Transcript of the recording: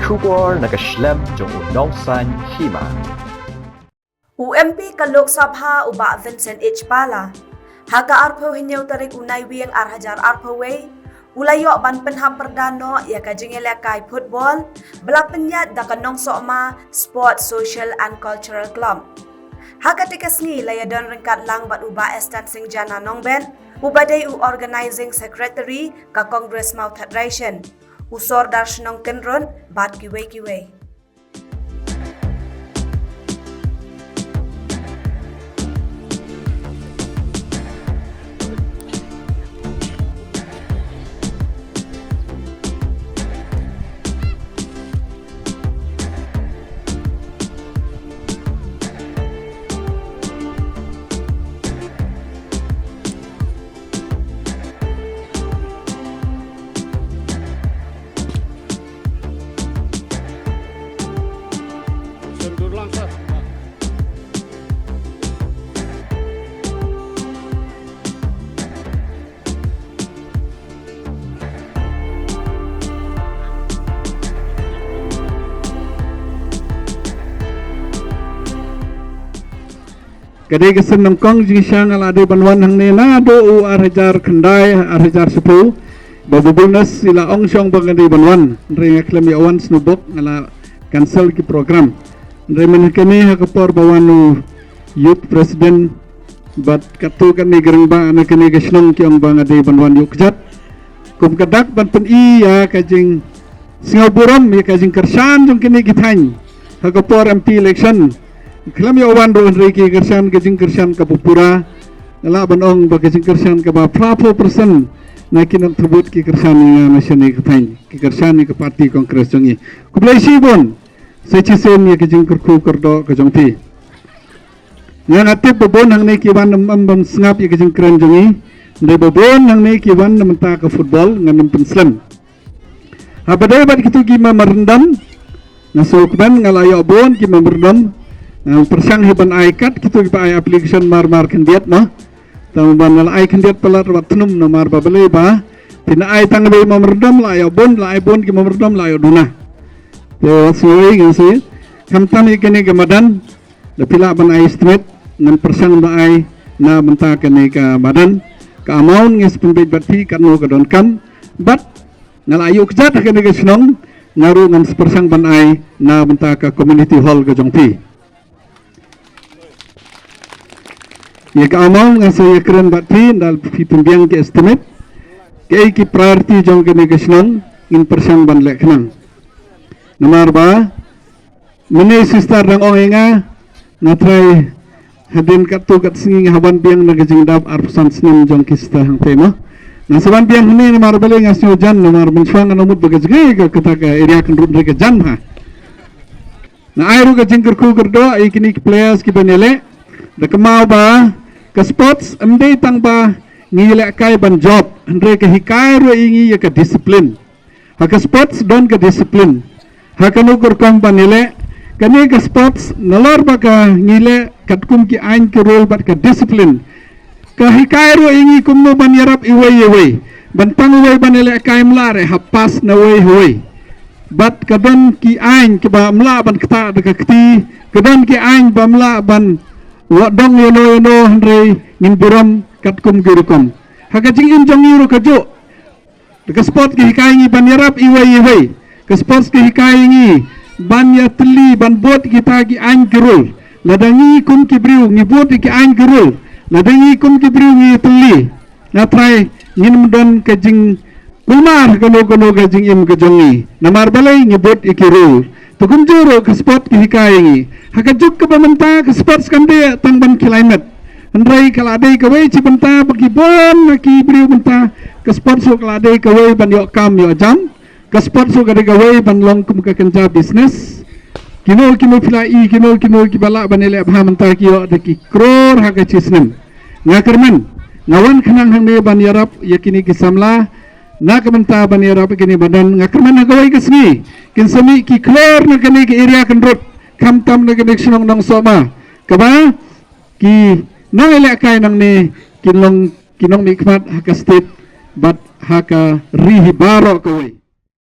Shubor nakaslem jong unongsan hima. UMP ka Lok Sabha uba Vincent H. Pala. Haka arpo hinyaw tarik unay wiyang arhajar arpo way. Ulayo ban penham perdano ya ka jingelakay football. Belapanyat da kanong soma sport, social and cultural club. Haka tikas ni layadon rengkat lang bat uba estancing jana nongben. Ubaday u organizing secretary ka Congress Mouth Federation. Usor darshnong kenron bat kiway. Kadai kesan nongkong jisang alade banwan hang nena do u arhajar kendai arhajar sepu babu bonus sila ong syong bangade banwan ring aklam yawan snubok ngala cancel ki program ring menikami hakapor bawanu youth president bat katu kan ni gereng ba anak ni gesnong ki ong bangade banwan yuk jat kum kadak ban pen i ya kajing singaburam ya kajing kersan jong kini githany hakapor MP election Kelam yawan do Enrique kersan kapupura ngala banong ba kersan ka ba prapo person na kinang tribut ki kersan nga nasyoni katain ki kersan ni ka parti kongres jongi kublai sibon sa chisen ni kajing kurku kordo ka jongpi nga atip babon hang ni ki wan ambam sngap ya kajing kren jongi ndai babon hang ni ki wan namenta ka football nga nampen slam habadai bat kitu ki marendam na sokban ngala yo bon ki marendam persang hiban aikat kita kita ai application mar kendiat no tamban la ai kendiat pelat wat tunum no mar babale ba tina ai tang be mamerdam la ya bon ki mamerdam la ya duna yo suwi ngasi kamtan ikene gamadan la pila ban ai estimate nan persang ba ai na benta kene ka badan ka amount ngis pembet bati kanu ka don kam bat ngal ayu kjat kene ka snong ngaru ngan persang ban ai na benta ka community hall ka jongpi ya among nga saya keren bati dal pembiang ke estimate ke ki priority jong ke negasnong in persen ban leknang nomor ba mene sistar dang ongenga na try hadin katu kat singing haban biang nagajing dab arpusan snem jong kista hang tema na saban biang hene nomor bale nga sio jan nomor bensuang nomut bagajgai ka kata ka area kan rut reka jan ha na airu ka jingker ku gerdo ai kini players ki banele da kemau ba ke sports amde tang ba ngile kai ban job andre ke hikai ro ingi ya ke disiplin ha ke sports don ke disiplin ha ke nukur kom banile kane ke sports nalor ba ka ngile katkum ki ain ke role bat ke disiplin ke hikai ro ingi kum no ban yarap iwei ban tang wei banile kai mlare ha pas na wei bat kadon ki ain ke ba mla ban kta de kti kadon ki ain ba mla ban wadong yono andre ngin buram katkum girukom hakajing in jong yuro kajo de sport ki hikai ban yarap iwei ke sport ki hikai ngi ban ya tli ban bot kita ki an girul ladangi kum ki briu ngi bot ki an girul ladangi kum ki briu ngi tli na try ngin mudon kajing kulmar kono kajing im kajongi namar balai ngi bot ikirul tukum juro ke sport ki hikai ngi hakajuk ke bamenta ke sports kamde tang ban climate andrai kalade ke wei ci benta bagi bon ki briu benta ke sports so kalade ke wei ban yo kam yo jam ke sports so kade ke wei ban long kum ke kenja business kino pila i kino ki bala banele bha menta ki yo de ki kror haka cisnem ngakermen ngawan khanang hang ne ban yarap yakini ki samla na kementa ban yarap kini badan ngakermen ga wei ke sni kin sami ki klor na kene ki area kendrot kam tam na connection ng soma kaba ki nang ilakay nang ni kinong nikmat haka state bat haka rihibaro kaway